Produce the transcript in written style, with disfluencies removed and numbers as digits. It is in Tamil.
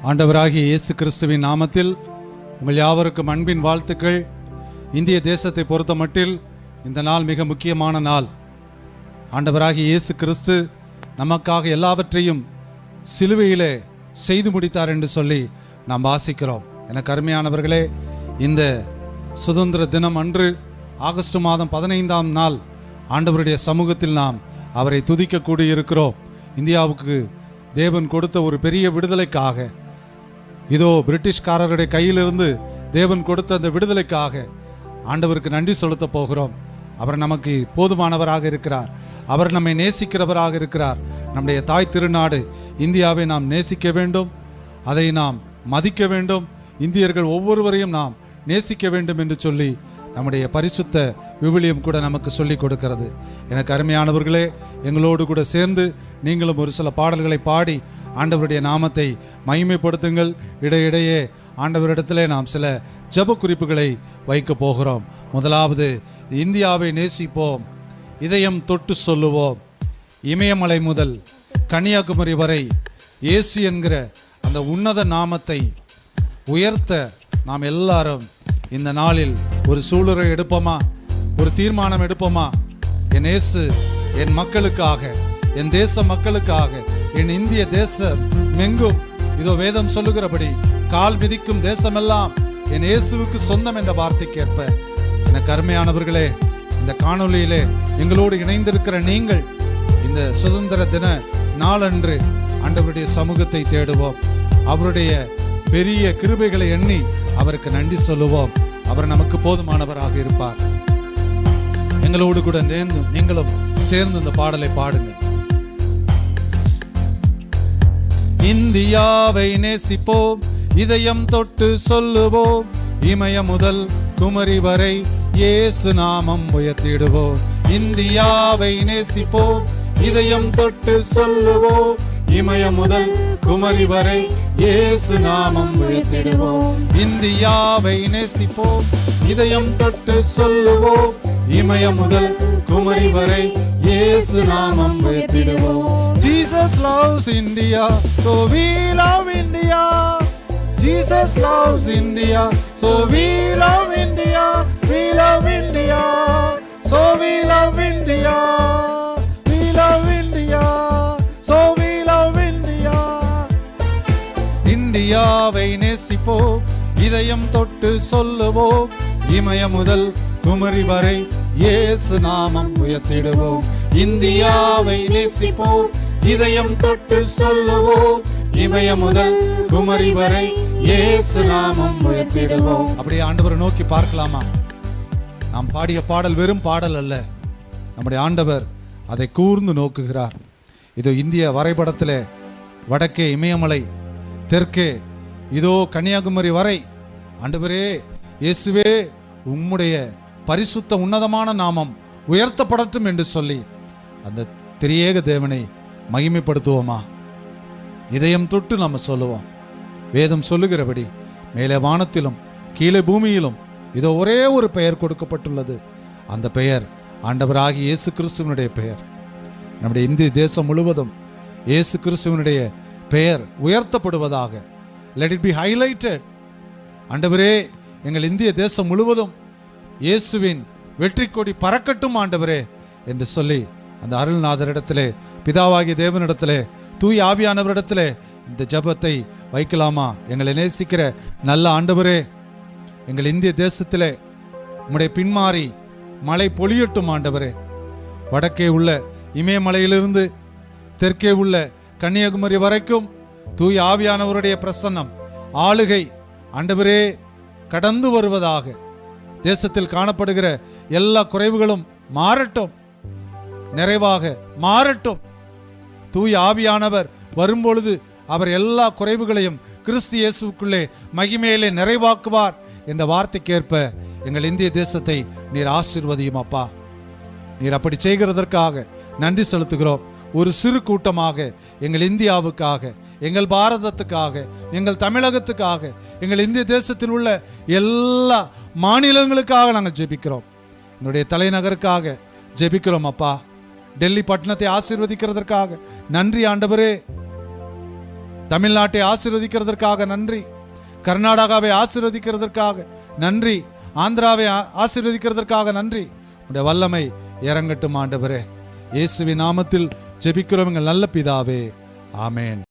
ஆண்டவராகிய இயேசு கிறிஸ்துவின் நாமத்தில் உங்கள் யாவருக்கும் அன்பின் வாழ்த்துக்கள். இந்திய தேசத்தை பொறுத்த மட்டில் இந்த நாள் மிக முக்கியமான நாள். ஆண்டவராகிய இயேசு கிறிஸ்து நமக்காக எல்லாவற்றையும் சிலுவையிலே செய்து முடித்தார் என்று சொல்லி நாம் வாசிக்கிறோம். எனக்கு அருமையானவர்களே, இந்த சுதந்திர தினம் அன்று ஆகஸ்ட் மாதம் 15ஆம் நாள் ஆண்டவருடைய சமூகத்தில் நாம் அவரை துதிக்க கூடியிருக்கிறோம். இந்தியாவுக்கு தேவன் கொடுத்த ஒரு பெரிய விடுதலைக்காக, இதோ பிரிட்டிஷ்காரருடைய கையிலிருந்து தேவன் கொடுத்த அந்த விடுதலைக்காக ஆண்டவருக்கு நன்றி செலுத்த போகிறோம். அவர் நமக்கு போதுமானவராக இருக்கிறார். அவர் நம்மை நேசிக்கிறவராக இருக்கிறார். நம்முடைய தாய் திருநாடு இந்தியாவை நாம் நேசிக்க வேண்டும், அதை நாம் மதிக்க வேண்டும், இந்தியர்கள் ஒவ்வொருவரையும் நாம் நேசிக்க வேண்டும் என்று சொல்லி நம்முடைய பரிசுத்த விவிலியம் கூட நமக்கு சொல்லிக் கொடுக்கிறது. எனக்கு அருமையானவர்களே, எங்களோடு கூட சேர்ந்து நீங்களும் ஒரு சில பாடல்களை பாடி ஆண்டவருடைய நாமத்தை மகிமைப்படுத்துங்கள். இடையிடையே ஆண்டவரிடத்திலே நாம் சில ஜெப குறிப்புகளை வைக்க போகிறோம். முதலாவது, இந்தியாவை நேசிப்போம், இதயம் தொட்டு சொல்லுவோம். இமயமலை முதல் கன்னியாகுமரி வரை இயேசு என்கிற அந்த உன்னத நாமத்தை உயர்த்த நாம் எல்லாரும் இந்த நாளில் ஒரு சூளுரை எடுப்போமா, ஒரு தீர்மானம் எடுப்போமா? என் இயேசு என் மக்களுக்காக, என் தேச மக்களுக்காக, என் இந்திய தேசம் எங்கும் இதோ வேதம் சொல்லுகிறபடி கால் மிதிக்கும் தேசமெல்லாம் என் இயேசுவுக்கு சொந்தம் என்ற வார்த்தைக்கேற்ப, எனக்கு அருமையானவர்களே, இந்த காணொலியிலே எங்களோடு இணைந்திருக்கிற நீங்கள் இந்த சுதந்திர தின நாளன்று ஆண்டவருடைய சமூகத்தை தேடுவோம். அவருடைய பெரிய கிருபைகளை எண்ணி அவருக்கு நன்றி சொல்லுவோம். அவர் நமக்கு போதுமானவராக இருப்பார். எங்களோடு கூட நீங்களும் சேர்ந்து இந்த பாடலை பாடுங்கள். இந்தியாவை நேசிப்போம், இதயம் தொட்டு சொல்லுவோம். இமயம் முதல் குமரி வரை இயேசு நாமம் உயர்த்திடுவோம். இந்தியாவை நேசிப்போம், இதயம் தொட்டு சொல்லுவோம். இமயம் முதல் குமரி வரை இயேசு நாமம் உயர்த்திடுவோம். இந்தியாவை நேசிப்போம், இதயம் தொட்டு சொல்லுவோம். இமயம் முதல் குமரி வரை இயேசு நாமம் உயர்த்திடுவோம். Jesus loves India, so we love India. Jesus loves India, so we love India. We love India, so we love India. We love India, so we love India. இந்தியாவை நேசிப்போம், இதயம் தொட்டு சொல்லுவோம். இமயம் முதல் குமரி வரை இயேசு நாமம் உயர்த்திடுவோம். இந்தியாவை நேசிப்போம், இதயம் தொட்டு சொல்லுவோம். இமயம் முதல் குமரி வரை இயேசு நாமம் உயர்த்திடுவோம். அப்படியே ஆண்டவரை நோக்கி பார்க்கலாமா? நாம் பாடிய பாடல் வெறும் பாடல் அல்ல, நம்முடைய ஆண்டவர் அதை கூர்ந்து நோக்குகிறார். இதோ இந்திய வரைபடத்திலே வடக்கே இமயமலை, தெற்கே இதோ கன்னியாகுமரி வரை ஆண்டவரே இயேசுவே உம்முடைய பரிசுத்த உன்னதமான நாமம் உயர்த்தப்படட்டும் என்று சொல்லி அந்த திரியேக தேவனை மகிமைப்படுத்துவோமா? இதயம் தொட்டு நம்ம சொல்லுவோம். வேதம் சொல்லுகிறபடி மேலே வானத்திலும் கீழே பூமியிலும் இதோ ஒரே ஒரு பெயர் கொடுக்கப்பட்டுள்ளது. அந்த பெயர் ஆண்டவராகிய இயேசு கிறிஸ்துவனுடைய பெயர். நம்முடைய இந்திய தேசம் முழுவதும் இயேசு கிறிஸ்துவனுடைய பெயர் உயர்த்தப்படுவதாக. Let it be highlighted. ஆண்டவரே, எங்கள் இந்திய தேசம் முழுவதும் இயேசுவின் வெற்றி கொடி பறக்கட்டும் ஆண்டவரே என்று சொல்லி அந்த அருள்நாதரிடத்திலே, பிதாவாகிய தேவனிடத்திலே, தூய் ஆவியானவரிடத்திலே இந்த ஜெபத்தை வைக்கலாமா? எங்களை நேசிக்கிற நல்ல ஆண்டவரே, எங்கள் இந்திய தேசத்திலே உம்முடைய பின்மாறி மழை பொழியட்டும் ஆண்டவரே. வடக்கே உள்ள இமயமலையிலிருந்து தெற்கே உள்ள கன்னியாகுமரி வரைக்கும் தூய் ஆவியானவருடைய பிரசன்னம், ஆளுகை ஆண்டவரே கடந்து வருவதாக. தேசத்தில் காணப்படுகிற எல்லா குறைவுகளும் மாறட்டும், நிறைவாக மாறட்டும். தூய் ஆவியானவர் வரும்பொழுது அவர் எல்லா குறைவுகளையும் கிறிஸ்து இயேசுவுக்குள்ளே மகிமையிலே நிறைவாக்குவார் என்ற வார்த்தைக்கேற்ப எங்கள் இந்திய தேசத்தை நீர் ஆசீர்வதியும் அப்பா. நீர் அப்படி செய்கிறதற்காக நன்றி செலுத்துகிறோம். ஒரு சிறு கூட்டமாக எங்கள் இந்தியாவுக்காக, எங்கள் பாரதத்துக்காக, எங்கள் தமிழகத்துக்காக, எங்கள் இந்திய தேசத்தில் உள்ள எல்லா மாநிலங்களுக்காக நாங்கள் ஜெபிக்கிறோம். எங்களுடைய தலைநகருக்காக ஜெபிக்கிறோம் அப்பா. டெல்லி பட்டணத்தை ஆசீர்வதிக்கிறதற்காக நன்றி ஆண்டவரே. தமிழ்நாட்டை ஆசீர்வதிக்கிறதற்காக நன்றி. கர்நாடகாவை ஆசீர்வதிக்கிறதற்காக நன்றி. ஆந்திராவை ஆசீர்வதிக்கிறதற்காக நன்றி. உடைய வல்லமை இறங்கட்டும் ஆண்டவரே. இயேசுவின் நாமத்தில் ஜெபிக்கிறோம் எங்கள் நல்ல பிதாவே. ஆமென்.